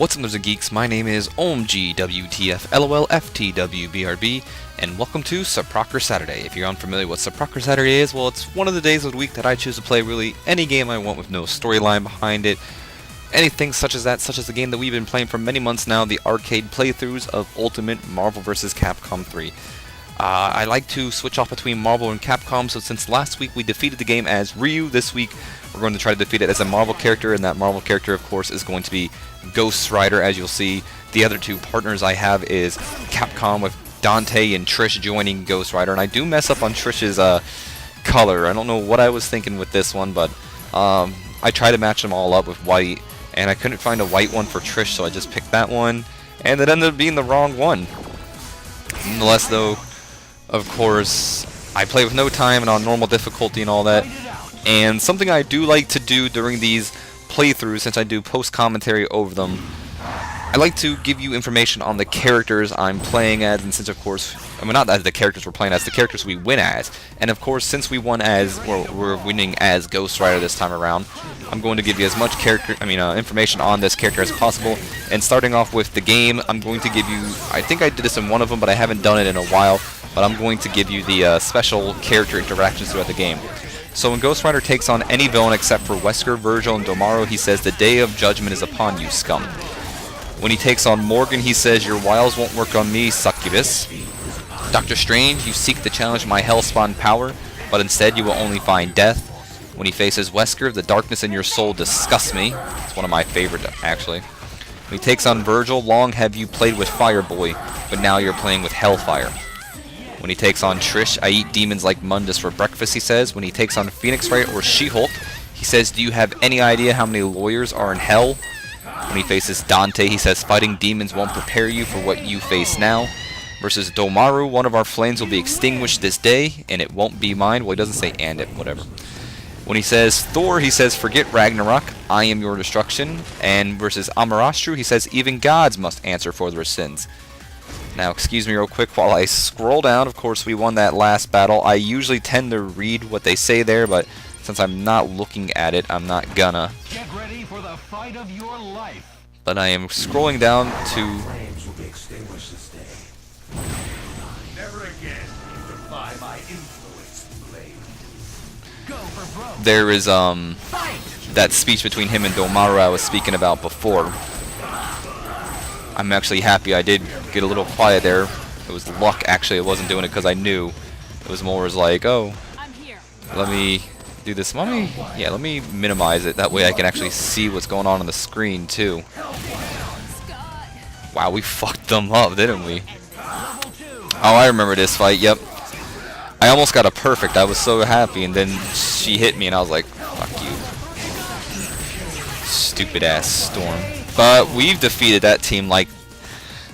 What's up, nerds and geeks? My name is OMGWTFLOLFTWBRB, and welcome to Suprocker Saturday. If you're unfamiliar with what Suprocker Saturday is, well, it's one of the days of the week that I choose to play really any game I want with no storyline behind it. Anything such as that, such as the game that we've been playing for many months now, the arcade playthroughs of Ultimate Marvel vs. Capcom 3. I like to switch off between Marvel and Capcom, so since last week we defeated the game as Ryu, this week we're going to try to defeat it as a Marvel character, and that Marvel character, of course, is going to be Ghost Rider. As you'll see, the other two partners I have is Capcom with Dante and Trish joining Ghost Rider, and I do mess up on Trish's color. I don't know what I was thinking with this one, but I tried to match them all up with white, and I couldn't find a white one for Trish, so I just picked that one, and it ended up being the wrong one. Nonetheless, though, of course, I play with no time and on normal difficulty and all that. And something I do like to do during these playthroughs, since I do post-commentary over them, I like to give you information on the characters I'm playing as, and since, of course, I mean, not as the characters we're playing as, the characters we win as. And, of course, since we won as, we're winning as Ghost Rider this time around, I'm going to give you as much information on this character as possible. And starting off with the game, I'm going to give you, I think I did this in one of them, but I haven't done it in a while, but I'm going to give you the special character interactions throughout the game. So when Ghost Rider takes on any villain except for Wesker, Virgil, and Domaro, he says, "The day of judgment is upon you, scum." When he takes on Morgan, he says, "Your wiles won't work on me, succubus." Doctor Strange, "You seek to challenge my hellspawn power, but instead you will only find death." When he faces Wesker, "The darkness in your soul disgusts me." It's one of my favorite, actually. When he takes on Virgil, "Long have you played with Fireboy, but now you're playing with Hellfire." When he takes on Trish, "I eat demons like Mundus for breakfast," he says. When he takes on Phoenix Wright or She-Hulk, he says, "Do you have any idea how many lawyers are in hell?" When he faces Dante, he says, "Fighting demons won't prepare you for what you face now." Versus Domaro, "One of our flames will be extinguished this day, and it won't be mine." Well, he doesn't say "and it," whatever. When he says Thor, he says, "Forget Ragnarok, I am your destruction." And versus Amarastru, he says, "Even gods must answer for their sins." Now, excuse me real quick while I scroll down. Of course, we won that last battle. I usually tend to read what they say there, but since I'm not looking at it, I'm not gonna. Get ready for the fight of your life. But I am scrolling down to... Flames will be extinguished this day. Never again defy my influence, blade. Go for broke. There is, that speech between him and Domaro I was speaking about before. I'm actually happy I did get a little quiet there. It was luck, actually. I wasn't doing it because I knew. It was more as like, oh, let me do this. Let me minimize it. That way I can actually see what's going on the screen, too. Wow, we fucked them up, didn't we? Oh, I remember this fight, yep. I almost got a perfect. I was so happy, and then she hit me, and I was like, fuck you. Stupid ass Storm. But we've defeated that team like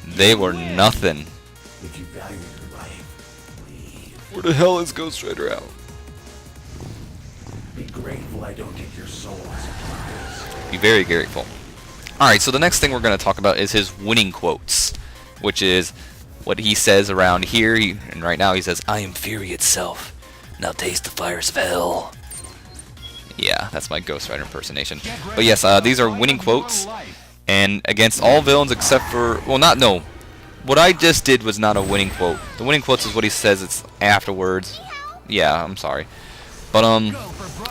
they were nothing. If you value your life, leave. Where the hell is Ghost Rider out? Be grateful I don't get your soul as a prize. Be very grateful. Alright, so the next thing we're going to talk about is his winning quotes, which is what he says around here. And right now he says, "I am fury itself. Now taste the fires of hell." Yeah, that's my Ghost Rider impersonation. But yes, these are winning quotes. And against all villains except for... Well, no. What I just did was not a winning quote. The winning quotes is what he says it's afterwards. Yeah, I'm sorry. But,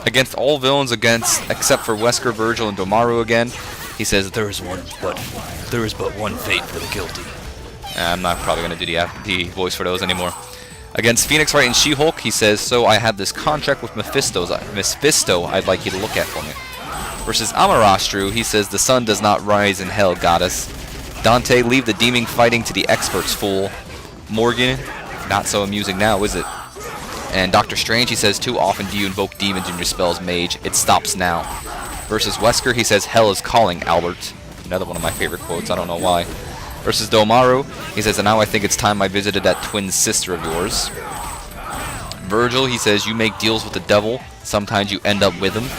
against all villains except for Wesker, Virgil, and Domaro again, he says, there is but one fate for the guilty. I'm not probably going to do the voice for those anymore. Against Phoenix Wright and She-Hulk, he says, "So I have this contract with Mephisto I'd like you to look at for me." Versus Amarastru, he says, "The sun does not rise in hell, goddess." Dante, "Leave the demon fighting to the experts, fool." Morgan, "Not so amusing now, is it?" And Doctor Strange, he says, "Too often do you invoke demons in your spells, mage. It stops now." Versus Wesker, he says, "Hell is calling, Albert." Another one of my favorite quotes, I don't know why. Versus Domaro, he says, "And now I think it's time I visited that twin sister of yours." Virgil, he says, "You make deals with the devil. Sometimes you end up with him."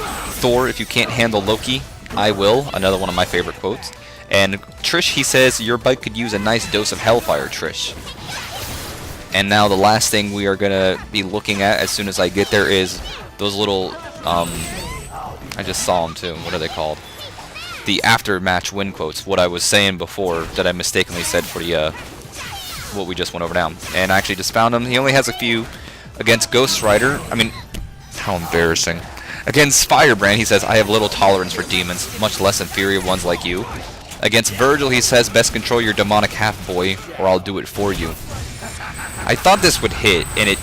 Thor, "If you can't handle Loki, I will." Another one of my favorite quotes. And Trish, he says, "Your bike could use a nice dose of hellfire, Trish." And now the last thing we are going to be looking at as soon as I get there is those little, I just saw them too. What are they called? the after-match win quotes, what I was saying before that I mistakenly said for the what we just went over now. And I actually just found him. He only has a few against Ghost Rider. I mean, how embarrassing. Against Firebrand, he says, I have little tolerance for demons, much less inferior ones like you. Against Virgil, he says, best control your demonic half-boy, or I'll do it for you. I thought this would hit, and it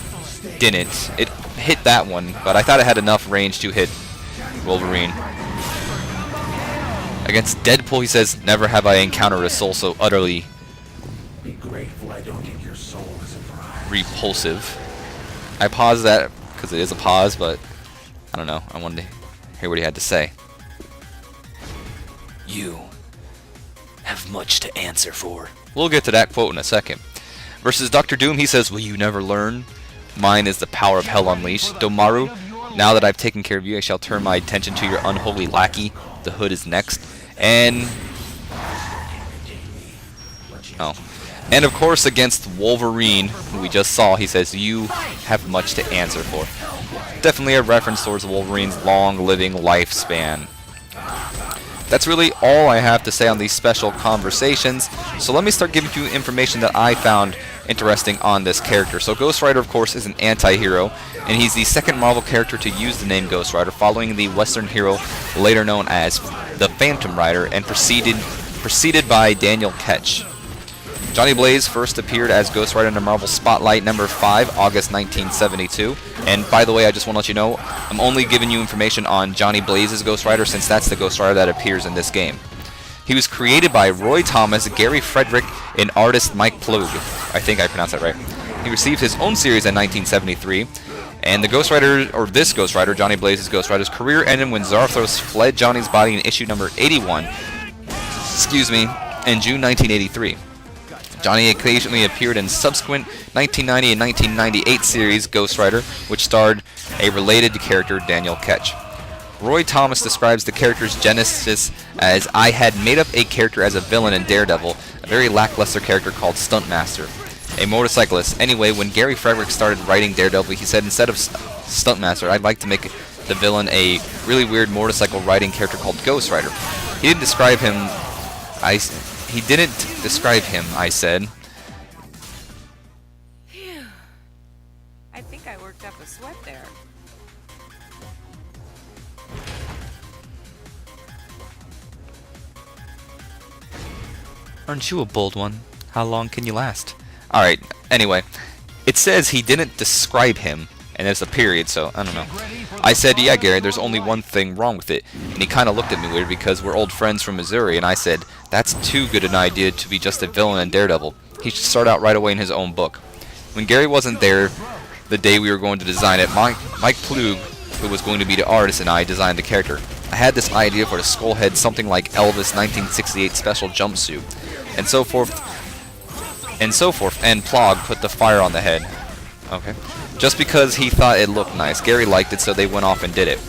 didn't. It hit that one, but I thought it had enough range to hit Wolverine. Against Deadpool, he says, never have I encountered a soul so utterly Be grateful I don't get your soul as a prize. repulsive. I paused that because it is a pause, but I don't know. I wanted to hear what he had to say. You have much to answer for. We'll get to that quote in a second. Versus Dr. Doom, he says, will you never learn? Mine is the power of hell unleashed. Domaru, now that I've taken care of you, I shall turn my attention to your unholy lackey. The Hood is next. And and of course against Wolverine, who we just saw, he says, you have much to answer for. Definitely a reference towards Wolverine's long living lifespan. That's really all I have to say on these special conversations, so let me start giving you information that I found interesting on this character. So Ghost Rider, of course, is an anti-hero, and he's the second Marvel character to use the name Ghost Rider, following the Western hero later known as the Phantom Rider, and preceded by Daniel Ketch. Johnny Blaze first appeared as Ghost Rider in the Marvel Spotlight number 5, August 1972. And by the way, I just want to let you know, I'm only giving you information on Johnny Blaze's Ghost Rider since that's the Ghost Rider that appears in this game. He was created by Roy Thomas, Gary Frederick, and artist Mike Plug. I think I pronounced that right. He received his own series in 1973. And the Ghost Rider, or this Ghost Rider, Johnny Blaze's Ghost Rider's career ended when Zarthos fled Johnny's body in issue number 81, in June 1983. Johnny occasionally appeared in subsequent 1990 and 1998 series Ghost Rider, which starred a related character, Daniel Ketch. Roy Thomas describes the character's genesis as, I had made up a character as a villain in Daredevil, a very lackluster character called Stuntmaster, a motorcyclist. Anyway, when Gary Frederick started writing Daredevil, he said, instead of Stuntmaster, I'd like to make the villain a really weird motorcycle riding character called Ghost Rider. He didn't describe him, I said. Phew. I think I worked up a sweat there. Aren't you a bold one? How long can you last? Alright, anyway. It says he didn't describe him, and there's a period, so I don't know. I said, yeah, Gary, there's only one thing wrong with it. And he kind of looked at me weird because we're old friends from Missouri, and I said, that's too good an idea to be just a villain in Daredevil. He should start out right away in his own book. When Gary wasn't there the day we were going to design it, Mike Plug, who was going to be the artist, and I designed the character. I had this idea for the Skullhead, something like Elvis' 1968 special jumpsuit, and so forth, and Plog put the fire on the head. Okay. Just because he thought it looked nice. Gary liked it, so they went off and did it.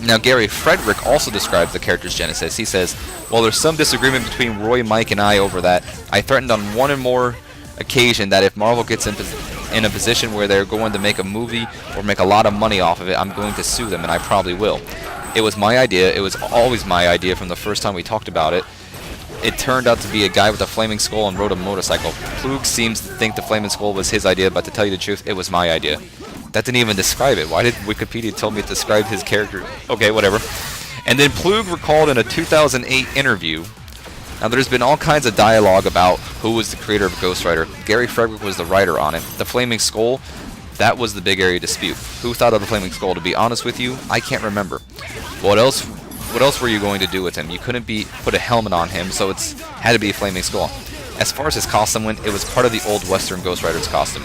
Now, Gary Frederick also describes the character's genesis. He says, well, there's some disagreement between Roy, Mike, and I over that. I threatened on one or more occasion that if Marvel gets in a position where they're going to make a movie or make a lot of money off of it, I'm going to sue them, and I probably will. It was my idea. It was always my idea from the first time we talked about it. It turned out to be a guy with a flaming skull and rode a motorcycle. Plug seems to think the flaming skull was his idea, but to tell you the truth, it was my idea. That didn't even describe it. Why did Wikipedia tell me it described his character? Okay, whatever. And then Plug recalled in a 2008 interview. Now, there's been all kinds of dialogue about who was the creator of Ghost Rider. Gary Frederick was the writer on it. The flaming skull, that was the big area of dispute. Who thought of the flaming skull? To be honest with you, I can't remember. What else were you going to do with him? You couldn't put a helmet on him, so it had to be a flaming skull. As far as his costume went, it was part of the old Western Ghost Rider's costume.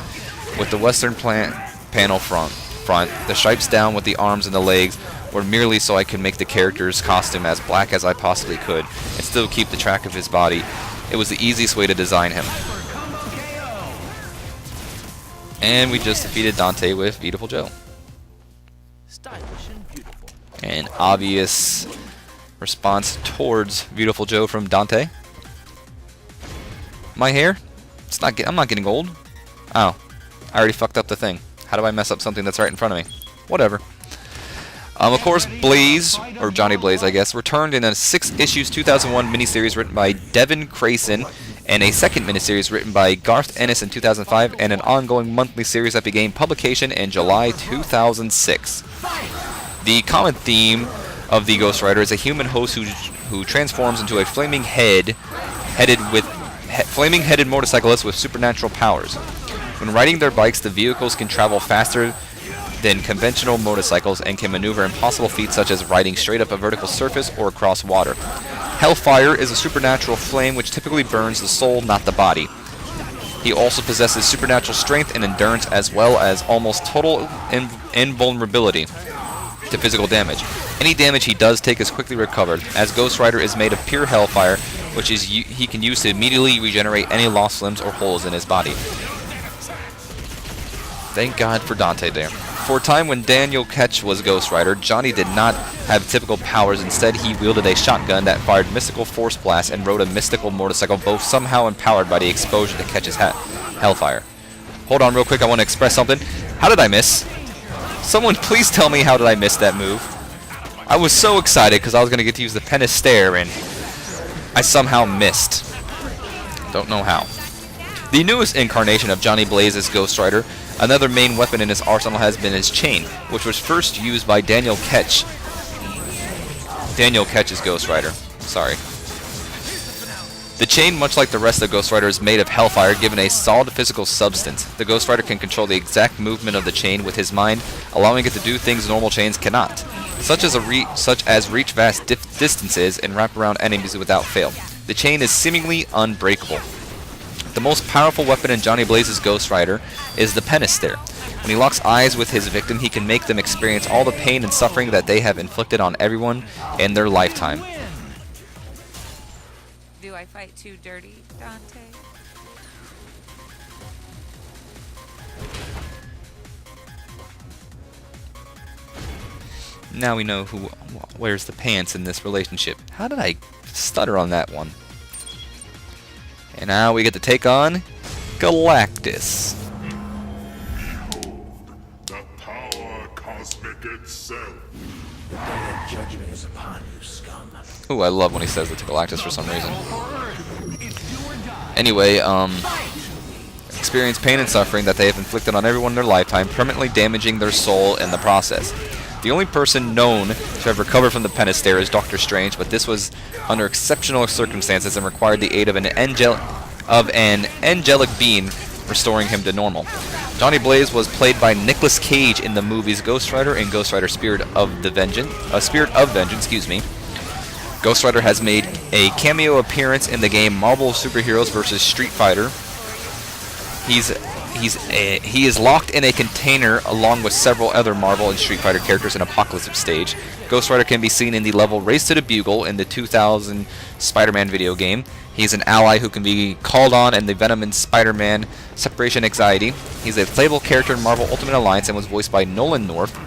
With the Western panel front, the stripes down with the arms and the legs were merely so I could make the character's costume as black as I possibly could and still keep the track of his body. It was the easiest way to design him. And we just defeated Dante with Beautiful Joe. Stylish and beautiful. An obvious response towards Beautiful Joe from Dante. My hair? I'm not getting old. Oh, I already fucked up the thing. How do I mess up something that's right in front of me? Whatever. Of course, Blaze, or Johnny Blaze, I guess, returned in a 6 issues 2001 miniseries written by Devin Crayson, and a second miniseries written by Garth Ennis in 2005, and an ongoing monthly series that began publication in July 2006. The common theme of the Ghost Rider is a human host who transforms into a flaming-headed motorcyclist with supernatural powers. When riding their bikes, the vehicles can travel faster than conventional motorcycles and can maneuver impossible feats such as riding straight up a vertical surface or across water. Hellfire is a supernatural flame which typically burns the soul, not the body. He also possesses supernatural strength and endurance, as well as almost total invulnerability to physical damage. Any damage he does take is quickly recovered, as Ghost Rider is made of pure hellfire, which he can use to immediately regenerate any lost limbs or holes in his body. Thank God for Dante there. For a time when Daniel Ketch was Ghost Rider, Johnny did not have typical powers. Instead, he wielded a shotgun that fired mystical force blasts and rode a mystical motorcycle, both somehow empowered by the exposure to Ketch's hellfire. Hold on real quick, I want to express something. How did I miss? Someone please tell me how did I miss that move? I was so excited because I was going to get to use the Penistare and I somehow missed. Don't know how. The newest incarnation of Johnny Blaze's Ghost Rider, another main weapon in his arsenal has been his chain, which was first used by Daniel Ketch. Daniel Ketch's Ghost Rider. Sorry. The chain, much like the rest of Ghost Rider, is made of hellfire, given a solid physical substance. The Ghost Rider can control the exact movement of the chain with his mind, allowing it to do things normal chains cannot, such as reach vast distances and wrap around enemies without fail. The chain is seemingly unbreakable. The most powerful weapon in Johnny Blaze's Ghost Rider is the Penistare. When he locks eyes with his victim, he can make them experience all the pain and suffering that they have inflicted on everyone in their lifetime. Do I fight too dirty, Dante? Now we know who wears the pants in this relationship. How did I stutter on that one? And now we get to take on Galactus. Behold, the power cosmic itself. The day of judgment is upon you, scum. Ooh, I love when he says that to Galactus for some reason. Anyway, experience pain and suffering that they have inflicted on everyone in their lifetime, permanently damaging their soul in the process. The only person known to have recovered from the Penistare is Doctor Strange, but this was under exceptional circumstances and required the aid of an angelic being, restoring him to normal. Johnny Blaze was played by Nicolas Cage in the movies Ghost Rider and Ghost Rider Spirit of Vengeance. Ghost Rider has made a cameo appearance in the game Marvel Superheroes vs. Street Fighter. He is locked in a container along with several other Marvel and Street Fighter characters in Apocalypse Stage. Ghost Rider can be seen in the level Race to the Bugle in the 2000 Spider-Man video game. He's an ally who can be called on in the Venom and Spider-Man Separation Anxiety. He's a playable character in Marvel Ultimate Alliance and was voiced by Nolan North.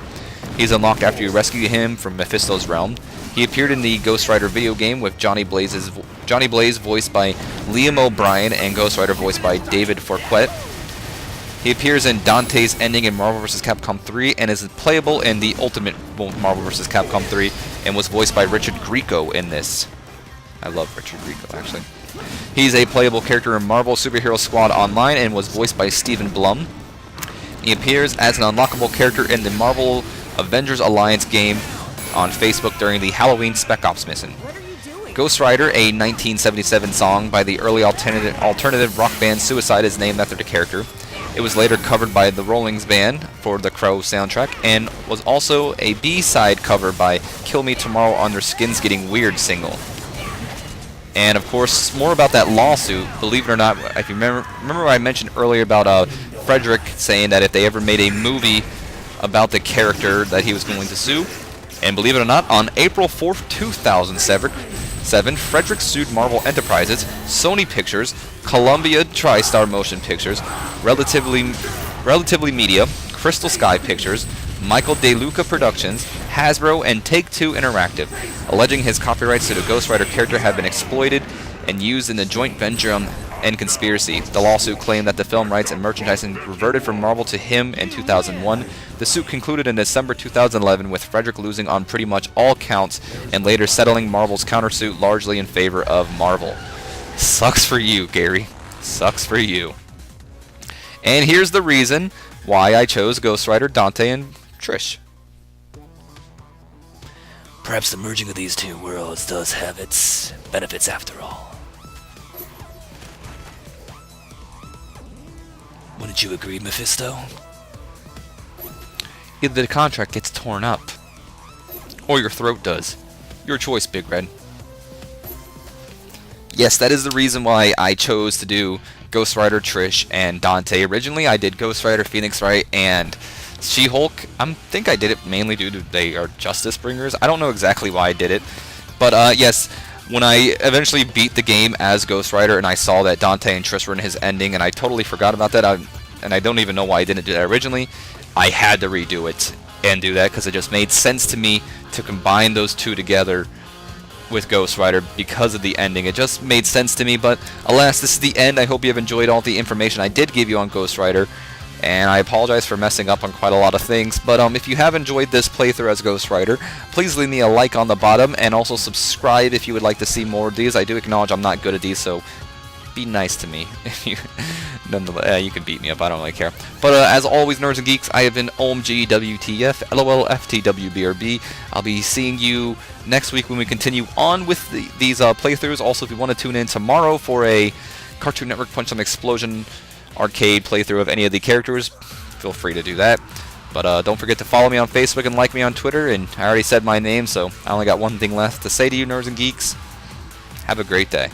He's unlocked after you rescue him from Mephisto's realm. He appeared in the Ghost Rider video game with Johnny Blaze voiced by Liam O'Brien and Ghost Rider voiced by David Fourquet. He appears in Dante's ending in Marvel vs. Capcom 3 and is playable in the Ultimate Marvel vs. Capcom 3 and was voiced by Richard Grieco in this. I love Richard Grieco, actually. He's a playable character in Marvel Superhero Squad Online and was voiced by Stephen Blum. He appears as an unlockable character in the Marvel Avengers Alliance game on Facebook during the Halloween Spec Ops mission. Ghost Rider, a 1977 song by the early alternative rock band Suicide, is named after the character. It was later covered by the Rollings Band for the Crow soundtrack, and was also a B-side cover by Kill Me Tomorrow on their Skins Getting Weird single. And of course, more about that lawsuit. Believe it or not, if you remember what I mentioned earlier about Frederick saying that if they ever made a movie about the character that he was going to sue. And believe it or not, on April 4th, 2007, Frederick sued Marvel Enterprises, Sony Pictures, Columbia TriStar Motion Pictures, Relatively Media, Crystal Sky Pictures, Michael DeLuca Productions, Hasbro, and Take-Two Interactive, alleging his copyrights to the Ghost Rider character have been exploited and used in the joint venture and conspiracy. The lawsuit claimed that the film rights and merchandising reverted from Marvel to him in 2001. The suit concluded in December 2011 with Frederick losing on pretty much all counts and later settling Marvel's countersuit largely in favor of Marvel. Sucks for you, Gary. Sucks for you. And here's the reason why I chose Ghost Rider, Dante, and Trish. Perhaps the merging of these two worlds does have its benefits after all. Wouldn't you agree, Mephisto? Either the contract gets torn up, or your throat does. Your choice, Big Red. Yes, that is the reason why I chose to do Ghost Rider, Trish, and Dante. Originally, I did Ghost Rider, Phoenix Wright, and She-Hulk. I think I did it mainly due to they are Justice Bringers. I don't know exactly why I did it, but yes, when I eventually beat the game as Ghost Rider and I saw that Dante and Trish were in his ending, and I totally forgot about that, and I don't even know why I didn't do that originally, I had to redo it and do that because it just made sense to me to combine those two together with Ghost Rider because of the ending. It just made sense to me, but alas, this is the end. I hope you have enjoyed all the information I did give you on Ghost Rider, and I apologize for messing up on quite a lot of things, but if you have enjoyed this playthrough as Ghost Rider, please leave me a like on the bottom, and also subscribe if you would like to see more of these. I do acknowledge I'm not good at these, so be nice to me. Nonetheless, you can beat me up, I don't really care. But as always, nerds and geeks, I have been OMG WTF, LOLFTWBRB. I'll be seeing you next week when we continue on with these playthroughs. Also, if you want to tune in tomorrow for a Cartoon Network Punch Some Explosion arcade playthrough of any of the characters, feel free to do that. But don't forget to follow me on Facebook and like me on Twitter, and I already said my name, so I only got one thing left to say to you, nerds and geeks. Have a great day.